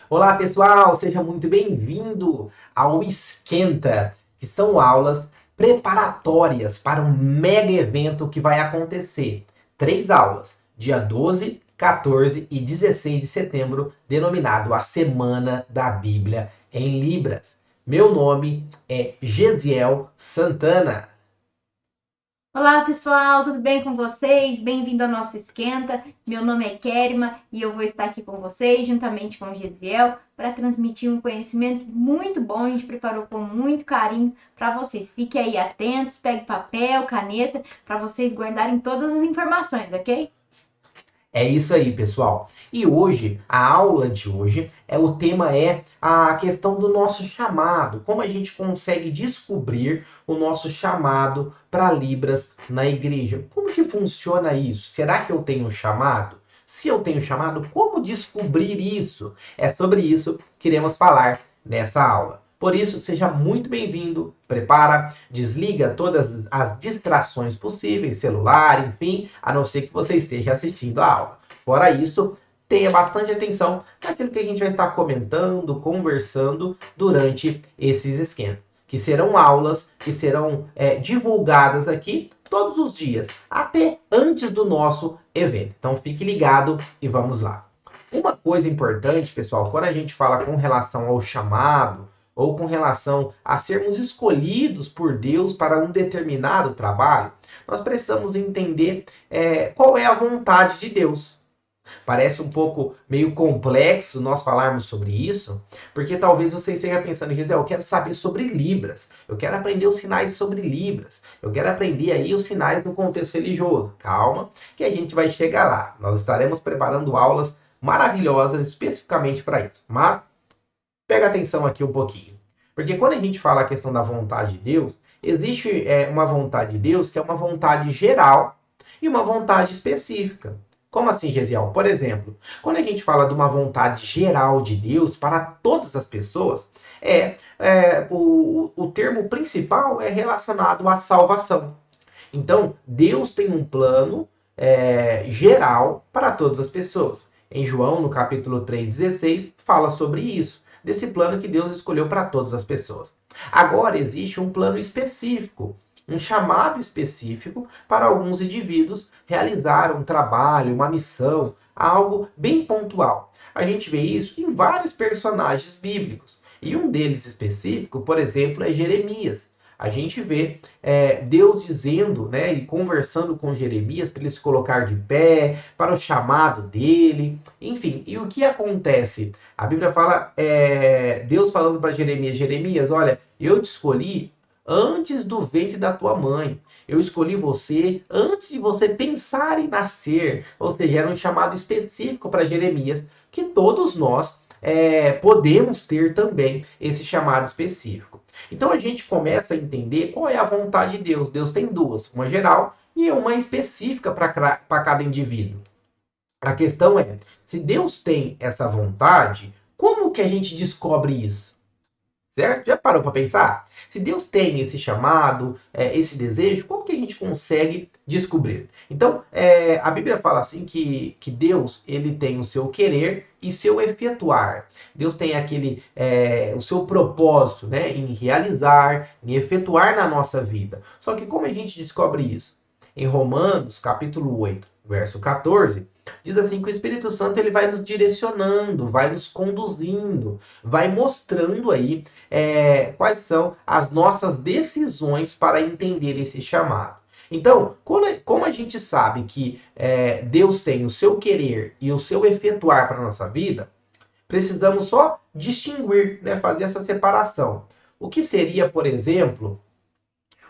Olá, pessoal, seja muito bem-vindo ao Esquenta, que são aulas preparatórias para um mega evento que vai acontecer. 3 aulas, dia 12, 14 e 16 de setembro, denominado a Semana da Bíblia em Libras. Meu nome é Gesiel Santana. Olá, pessoal, tudo bem com vocês? Bem-vindo ao nosso Esquenta. Meu nome é Kerma e eu vou estar aqui com vocês, juntamente com o Gesiel, para transmitir um conhecimento muito bom. A gente preparou com muito carinho para vocês. Fiquem aí atentos, pegue papel, caneta, para vocês guardarem todas as informações, ok? É isso aí, pessoal. E hoje, a aula de hoje, o tema é a questão do nosso chamado. Como a gente consegue descobrir o nosso chamado para Libras na igreja? Como que funciona isso? Será que eu tenho um chamado? Se eu tenho chamado, como descobrir isso? É sobre isso que iremos falar nessa aula. Por isso, seja muito bem-vindo. Prepara, desliga todas as distrações possíveis, celular, enfim, a não ser que você esteja assistindo a aula. Fora isso, tenha bastante atenção naquilo que a gente vai estar comentando, conversando durante esses esquentas, que serão aulas que serão divulgadas aqui todos os dias, até antes do nosso evento. Então fique ligado e vamos lá. Uma coisa importante, pessoal, quando a gente fala com relação ao chamado ou com relação a sermos escolhidos por Deus para um determinado trabalho, nós precisamos entender qual é a vontade de Deus. Parece um pouco meio complexo nós falarmos sobre isso, porque talvez você esteja pensando, Gisele, eu quero saber sobre Libras, eu quero aprender os sinais sobre Libras, eu quero aprender aí os sinais no contexto religioso. Calma, que a gente vai chegar lá. Nós estaremos preparando aulas maravilhosas especificamente para isso. Mas pega atenção aqui um pouquinho. Porque quando a gente fala a questão da vontade de Deus, existe uma vontade de Deus que é uma vontade geral e uma vontade específica. Como assim, Gesiel? Por exemplo, quando a gente fala de uma vontade geral de Deus para todas as pessoas, o termo principal é relacionado à salvação. Então, Deus tem um plano geral para todas as pessoas. Em João, no capítulo 3,16, fala sobre isso, desse plano que Deus escolheu para todas as pessoas. Agora, existe um plano específico, um chamado específico para alguns indivíduos realizar um trabalho, uma missão, algo bem pontual. A gente vê isso em vários personagens bíblicos. E um deles específico, por exemplo, é Jeremias. A gente vê Deus dizendo, né, e conversando com Jeremias para ele se colocar de pé, para o chamado dele, enfim. E o que acontece? A Bíblia fala, Deus falando para Jeremias, Jeremias, olha, eu te escolhi antes do ventre da tua mãe. Eu escolhi você antes de você pensar em nascer. Ou seja, era um chamado específico para Jeremias, que todos nós podemos ter também esse chamado específico. Então a gente começa a entender qual é a vontade de Deus. Deus tem duas, uma geral e uma específica para cada indivíduo. A questão é, se Deus tem essa vontade, como que a gente descobre isso? Certo? Já parou para pensar? Se Deus tem esse chamado, esse desejo, como que a gente consegue descobrir? Então, a Bíblia fala assim que Deus ele tem o seu querer e seu efetuar. Deus tem o seu propósito, né, em realizar, em efetuar na nossa vida. Só que como a gente descobre isso? Em Romanos, capítulo 8, verso 14, diz assim que o Espírito Santo ele vai nos direcionando, vai nos conduzindo, vai mostrando aí quais são as nossas decisões para entender esse chamado. Então, como a gente sabe que Deus tem o seu querer e o seu efetuar para a nossa vida, precisamos só distinguir, né, fazer essa separação. O que seria, por exemplo,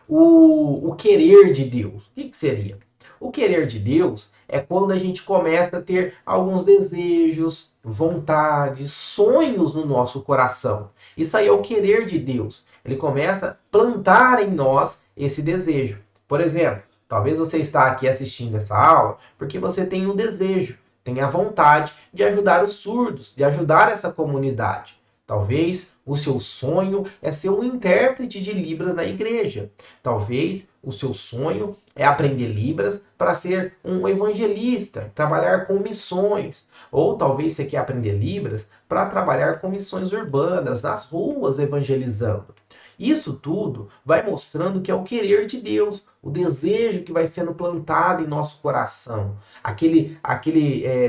o querer de Deus? O que seria? O querer de Deus é quando a gente começa a ter alguns desejos, vontades, sonhos no nosso coração. Isso aí é o querer de Deus. Ele começa a plantar em nós esse desejo. Por exemplo, talvez você está aqui assistindo essa aula porque você tem um desejo, tem a vontade de ajudar os surdos, de ajudar essa comunidade. Talvez o seu sonho é ser um intérprete de Libras na igreja. Talvez o seu sonho é aprender Libras para ser um evangelista, trabalhar com missões. Ou talvez você quer aprender Libras para trabalhar com missões urbanas, nas ruas, evangelizando. Isso tudo vai mostrando que é o querer de Deus, o desejo que vai sendo plantado em nosso coração. Aquele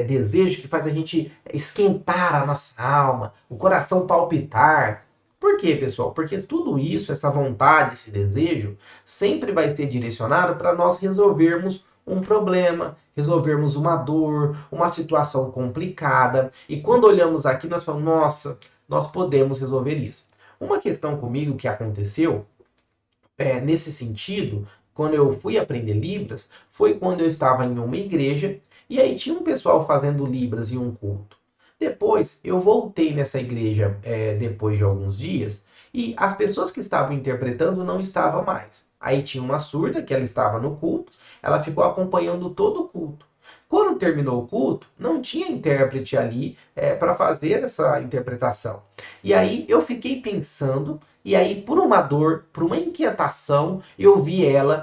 desejo que faz a gente esquentar a nossa alma, o coração palpitar. Por quê, pessoal? Porque tudo isso, essa vontade, esse desejo, sempre vai ser direcionado para nós resolvermos um problema, resolvermos uma dor, uma situação complicada. E quando olhamos aqui, nós falamos, nossa, nós podemos resolver isso. Uma questão comigo que aconteceu nesse sentido, quando eu fui aprender Libras, foi quando eu estava em uma igreja e aí tinha um pessoal fazendo Libras em um culto. Depois, eu voltei nessa igreja depois de alguns dias e as pessoas que estavam interpretando não estavam mais. Aí tinha uma surda que ela estava no culto, ela ficou acompanhando todo o culto. Quando terminou o culto, não tinha intérprete ali para fazer essa interpretação. E aí eu fiquei pensando, e aí por uma dor, por uma inquietação, eu vi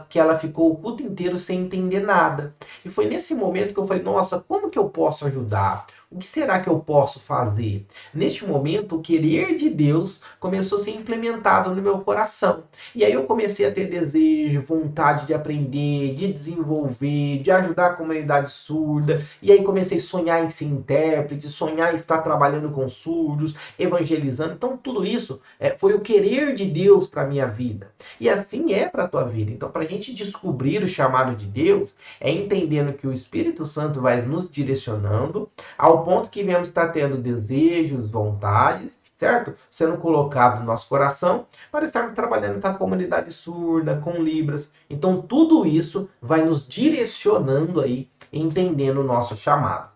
que ela ficou o culto inteiro sem entender nada. E foi nesse momento que eu falei, nossa, como que eu posso ajudar? O que será que eu posso fazer? Neste momento, o querer de Deus começou a ser implementado no meu coração. E aí eu comecei a ter desejo, vontade de aprender, de desenvolver, de ajudar a comunidade surda. E aí comecei a sonhar em ser intérprete, sonhar em estar trabalhando com surdos, evangelizando. Então tudo isso foi o querer de Deus para a minha vida. E assim é para a tua vida. Então para a gente descobrir o chamado de Deus, é entendendo que o Espírito Santo vai nos direcionando ao ponto que vemos estar tendo desejos, vontades, certo? Sendo colocado no nosso coração para estarmos trabalhando com a comunidade surda, com Libras. Então tudo isso vai nos direcionando aí, entendendo o nosso chamado.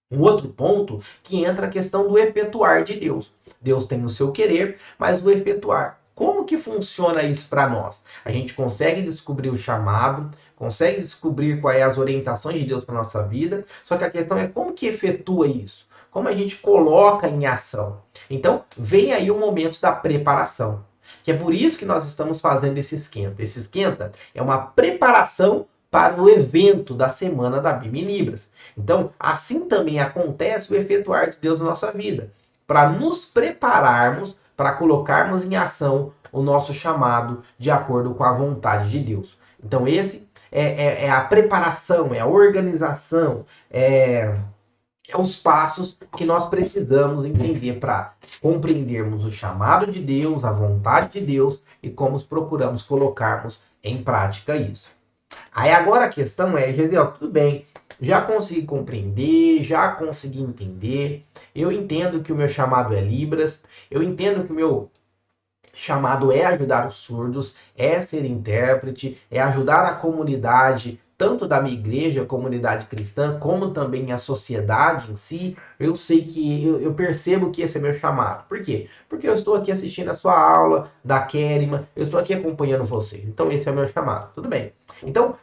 Um outro ponto que entra a questão do efetuar de Deus. Deus tem o seu querer, mas o efetuar. Como que funciona isso para nós? A gente consegue descobrir o chamado, consegue descobrir quais as orientações de Deus para nossa vida, só que a questão é como que efetua isso? Como a gente coloca em ação? Então, vem aí o momento da preparação, que é por isso que nós estamos fazendo esse esquenta. Esse esquenta é uma preparação para o evento da Semana da Bíblia em Libras. Então, assim também acontece o efetuar de Deus na nossa vida, para nos prepararmos, para colocarmos em ação o nosso chamado de acordo com a vontade de Deus. Então, esse é a preparação, é a organização, é os passos que nós precisamos entender para compreendermos o chamado de Deus, a vontade de Deus e como procuramos colocarmos em prática isso. Aí agora a questão é, Gesiel, tudo bem, já consegui compreender, já consegui entender, eu entendo que o meu chamado é Libras, eu entendo que o meu chamado é ajudar os surdos, é ser intérprete, é ajudar a comunidade, tanto da minha igreja, a comunidade cristã, como também a sociedade em si. Eu sei que, eu percebo que esse é meu chamado. Por quê? Porque eu estou aqui assistindo a sua aula da Kérima, eu estou aqui acompanhando vocês. Então esse é o meu chamado. Tudo bem. Então,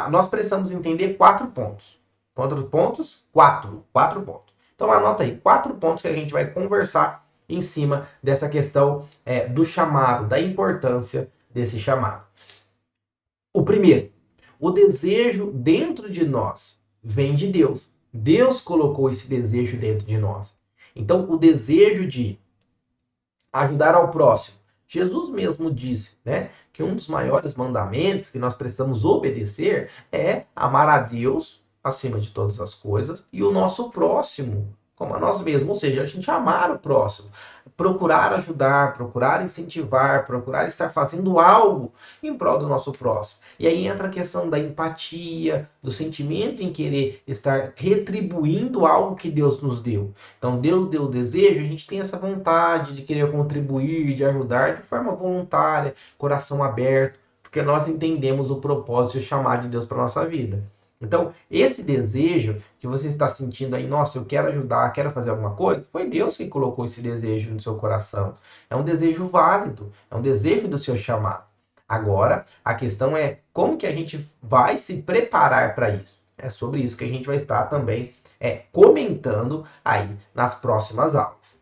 nós precisamos entender 4 pontos. Quantos pontos? 4. 4 pontos. Então anota aí, 4 pontos que a gente vai conversar em cima dessa questão do chamado, da importância desse chamado. O primeiro, o desejo dentro de nós vem de Deus. Deus colocou esse desejo dentro de nós. Então, o desejo de ajudar ao próximo. Jesus mesmo disse, né, que um dos maiores mandamentos que nós precisamos obedecer é amar a Deus acima de todas as coisas e o nosso próximo como a nós mesmos, ou seja, a gente amar o próximo, procurar ajudar, procurar incentivar, procurar estar fazendo algo em prol do nosso próximo. E aí entra a questão da empatia, do sentimento em querer estar retribuindo algo que Deus nos deu. Então Deus deu o desejo, a gente tem essa vontade de querer contribuir, de ajudar de forma voluntária, coração aberto, porque nós entendemos o propósito e o chamado de Deus para a nossa vida. Então, esse desejo que você está sentindo aí, nossa, eu quero ajudar, quero fazer alguma coisa, foi Deus que colocou esse desejo no seu coração. É um desejo válido, é um desejo do seu chamado. Agora, a questão é como que a gente vai se preparar para isso. É sobre isso que a gente vai estar também comentando aí nas próximas aulas.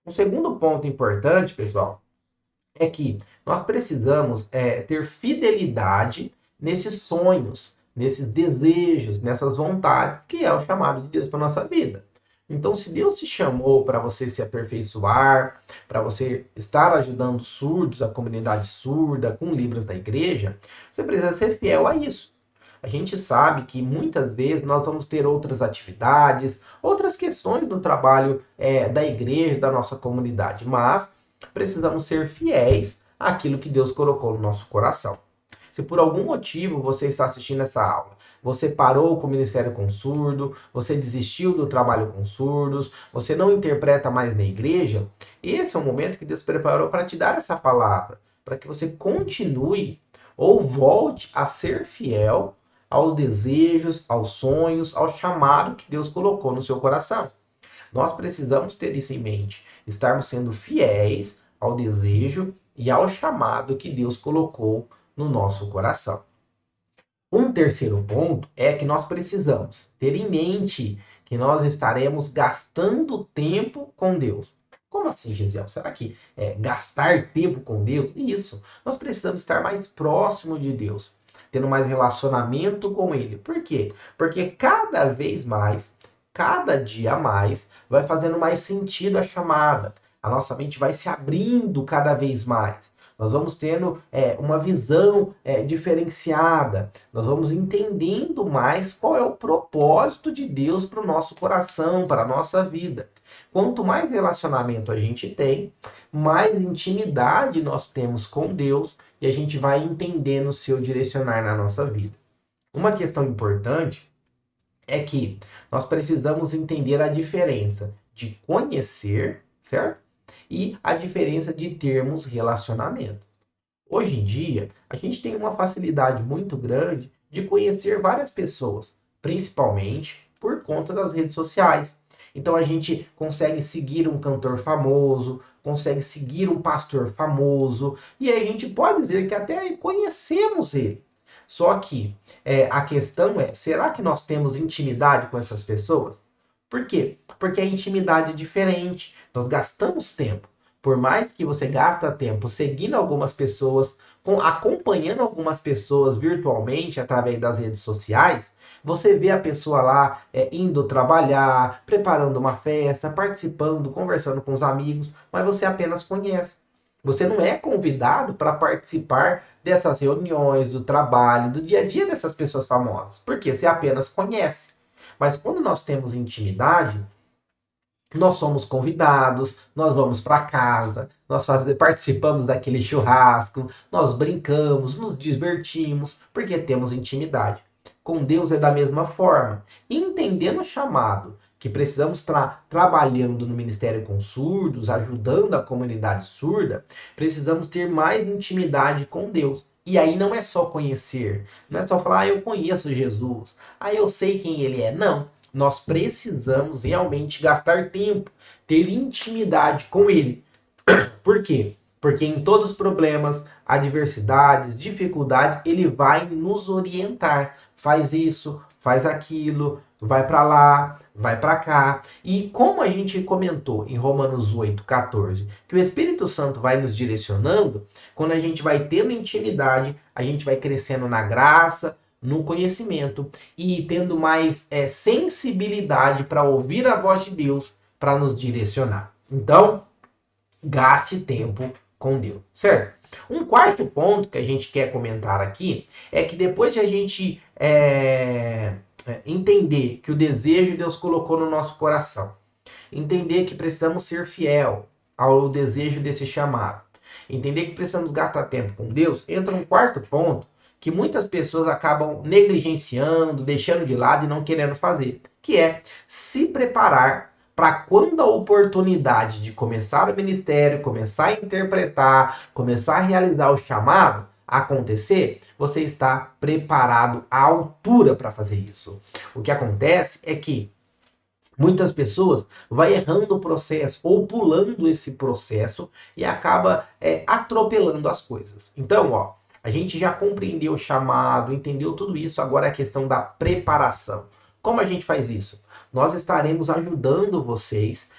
Um segundo ponto importante, pessoal, é que Nós precisamos ter fidelidade nesses sonhos, nesses desejos, nessas vontades, que é o chamado de Deus para nossa vida. Então, se Deus te chamou para você se aperfeiçoar, para você estar ajudando surdos, a comunidade surda, com Libras da igreja, você precisa ser fiel a isso. A gente sabe que muitas vezes nós vamos ter outras atividades, outras questões no trabalho da igreja, da nossa comunidade, mas precisamos ser fiéis àquilo que Deus colocou no nosso coração. Se por algum motivo você está assistindo essa aula, você parou com o Ministério com Surdo, você desistiu do trabalho com surdos, você não interpreta mais na igreja, esse é o momento que Deus preparou para te dar essa palavra, para que você continue ou volte a ser fiel aos desejos, aos sonhos, ao chamado que Deus colocou no seu coração. Nós precisamos ter isso em mente, estarmos sendo fiéis ao desejo e ao chamado que Deus colocou no nosso coração. Um terceiro ponto é que nós precisamos ter em mente que nós estaremos gastando tempo com Deus. Como assim, Gisele? Será que gastar tempo com Deus? Isso. Nós precisamos estar mais próximo de Deus, tendo mais relacionamento com Ele. Por quê? Porque cada vez mais, cada dia mais, vai fazendo mais sentido a chamada. A nossa mente vai se abrindo cada vez mais. Nós vamos tendo uma visão diferenciada. Nós vamos entendendo mais qual é o propósito de Deus para o nosso coração, para a nossa vida. Quanto mais relacionamento a gente tem, mais intimidade nós temos com Deus e a gente vai entendendo o seu direcionar na nossa vida. Uma questão importante é que nós precisamos entender a diferença de conhecer, certo? E a diferença de termos relacionamento. Hoje em dia, a gente tem uma facilidade muito grande de conhecer várias pessoas, principalmente por conta das redes sociais. Então a gente consegue seguir um cantor famoso, consegue seguir um pastor famoso, e aí a gente pode dizer que até conhecemos ele. Só que a questão é, será que nós temos intimidade com essas pessoas? Por quê? Porque a intimidade é diferente. Nós gastamos tempo. Por mais que você gasta tempo seguindo algumas pessoas, acompanhando algumas pessoas virtualmente através das redes sociais, você vê a pessoa lá indo trabalhar, preparando uma festa, participando, conversando com os amigos, mas você apenas conhece. Você não é convidado para participar dessas reuniões, do trabalho, do dia a dia dessas pessoas famosas, porque você apenas conhece. Mas quando nós temos intimidade, nós somos convidados, nós vamos para casa, nós participamos daquele churrasco, nós brincamos, nos divertimos, porque temos intimidade. Com Deus é da mesma forma. Entendendo o chamado, que precisamos estar trabalhando no Ministério com Surdos, ajudando a comunidade surda, precisamos ter mais intimidade com Deus. E aí não é só conhecer, não é só falar, eu conheço Jesus, eu sei quem ele é. Não, nós precisamos realmente gastar tempo, ter intimidade com ele. Por quê? Porque em todos os problemas, adversidades, dificuldades, ele vai nos orientar. Faz isso, faz aquilo, vai para lá, vai para cá. E como a gente comentou em Romanos 8:14, que o Espírito Santo vai nos direcionando, quando a gente vai tendo intimidade, a gente vai crescendo na graça, no conhecimento e tendo mais sensibilidade para ouvir a voz de Deus para nos direcionar. Então, gaste tempo com Deus, certo? Um quarto ponto que a gente quer comentar aqui é que depois de a gente entender que o desejo Deus colocou no nosso coração, entender que precisamos ser fiel ao desejo desse chamado, entender que precisamos gastar tempo com Deus, entra um quarto ponto que muitas pessoas acabam negligenciando, deixando de lado e não querendo fazer, que é se preparar para quando a oportunidade de começar o ministério, começar a interpretar, começar a realizar o chamado acontecer, você está preparado à altura para fazer isso. O que acontece é que muitas pessoas vão errando o processo ou pulando esse processo e acaba atropelando as coisas. Então, a gente já compreendeu o chamado, entendeu tudo isso, agora é a questão da preparação. Como a gente faz isso? Nós estaremos ajudando vocês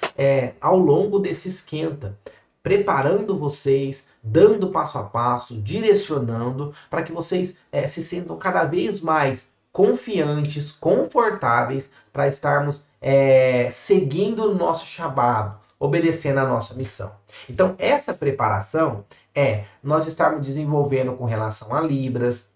ao longo desse esquenta. preparando vocês, dando passo a passo, direcionando, para que vocês se sintam cada vez mais confiantes, confortáveis, para estarmos seguindo o nosso chamado, obedecendo a nossa missão. Então, essa preparação nós estarmos desenvolvendo com relação a Libras,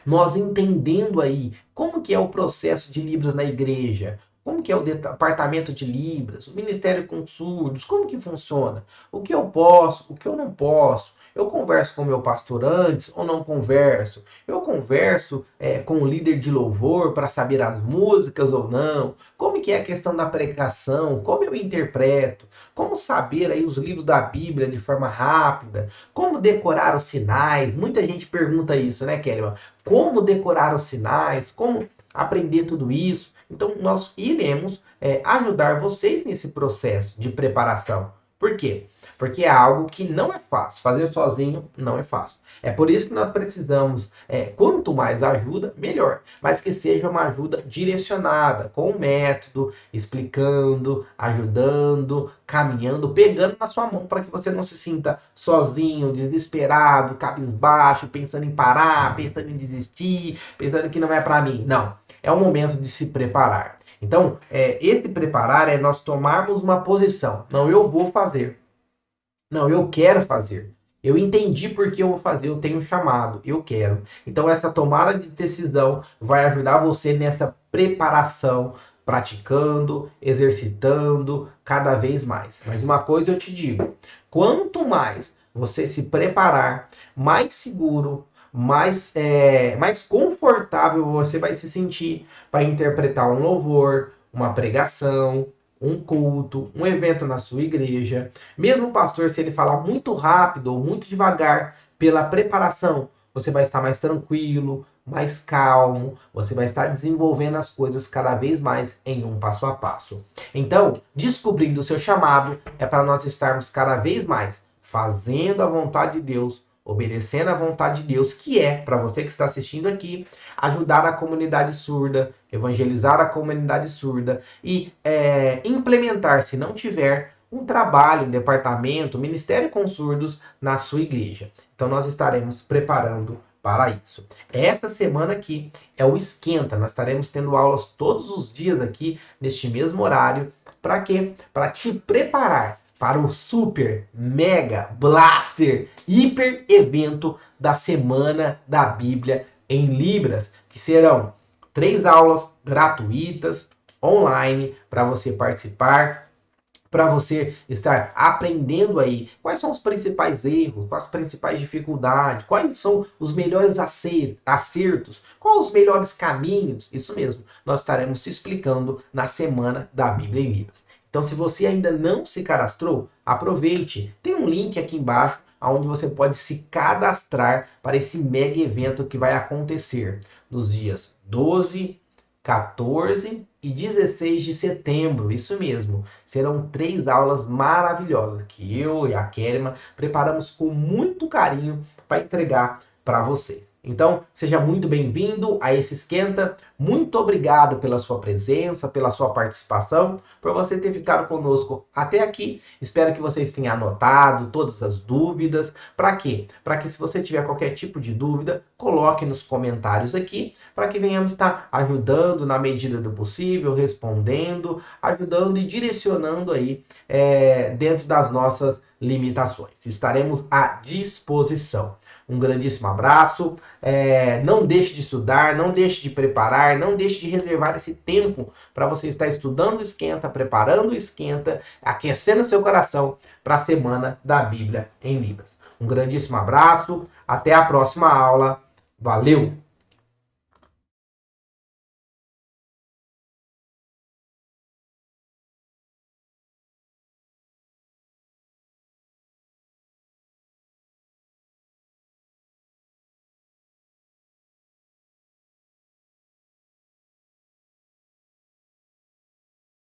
nós entendendo aí como que é o processo de Libras na igreja, como que é o departamento de Libras, o Ministério com Surdos, como que funciona, o que eu posso, o que eu não posso, eu converso com o meu pastor antes ou não converso, eu converso com o líder de louvor para saber as músicas ou não, como que é a questão da pregação, como eu interpreto, como saber aí os livros da Bíblia de forma rápida, como decorar os sinais, muita gente pergunta isso, né, Kelly? Como decorar os sinais, como aprender tudo isso. Então, nós iremos ajudar vocês nesse processo de preparação. Por quê? Porque é algo que não é fácil. Fazer sozinho não é fácil. É por isso que nós precisamos, quanto mais ajuda, melhor. Mas que seja uma ajuda direcionada, com um método, explicando, ajudando, caminhando, pegando na sua mão para que você não se sinta sozinho, desesperado, cabisbaixo, pensando em parar, pensando em desistir, pensando que não é para mim. Não. É o momento de se preparar. Então, esse preparar é nós tomarmos uma posição. Não, eu vou fazer. Não, eu quero fazer. Eu entendi porque eu vou fazer, eu tenho chamado, eu quero. Então, essa tomada de decisão vai ajudar você nessa preparação, praticando, exercitando cada vez mais. Mas uma coisa eu te digo: quanto mais você se preparar, mais seguro, mais confortável você vai se sentir para interpretar um louvor, uma pregação, um culto, um evento na sua igreja. Mesmo o pastor, se ele falar muito rápido ou muito devagar, pela preparação, você vai estar mais tranquilo, mais calmo, você vai estar desenvolvendo as coisas cada vez mais em um passo a passo. Então, descobrindo o seu chamado é para nós estarmos cada vez mais fazendo a vontade de Deus, obedecendo a vontade de Deus, que é, para você que está assistindo aqui, ajudar a comunidade surda, evangelizar a comunidade surda e implementar, se não tiver, um trabalho, um departamento, um ministério com surdos na sua igreja. Então nós estaremos preparando para isso. Essa semana aqui é o Esquenta, nós estaremos tendo aulas todos os dias aqui, neste mesmo horário. Para quê? Para te preparar para o super, mega, blaster, hiper evento da Semana da Bíblia em Libras, que serão 3 aulas gratuitas, online, para você participar, para você estar aprendendo aí quais são os principais erros, quais as principais dificuldades, quais são os melhores acertos, quais os melhores caminhos. Isso mesmo, nós estaremos te explicando na Semana da Bíblia em Libras. Então, se você ainda não se cadastrou, aproveite. Tem um link aqui embaixo onde você pode se cadastrar para esse mega evento que vai acontecer nos dias 12, 14 e 16 de setembro. Isso mesmo. Serão 3 aulas maravilhosas que eu e a Kerima preparamos com muito carinho para entregar para vocês. Então, seja muito bem-vindo a esse Esquenta. Muito obrigado pela sua presença, pela sua participação, por você ter ficado conosco até aqui. Espero que vocês tenham anotado todas as dúvidas. Para quê? Para que, se você tiver qualquer tipo de dúvida, coloque nos comentários aqui, para que venhamos estar ajudando na medida do possível, respondendo, ajudando e direcionando aí dentro das nossas limitações. Estaremos à disposição. Um grandíssimo abraço. Não deixe de estudar, não deixe de preparar, não deixe de reservar esse tempo para você estar estudando o Esquenta, preparando o Esquenta, aquecendo seu coração para a Semana da Bíblia em Libras. Um grandíssimo abraço, até a próxima aula. Valeu!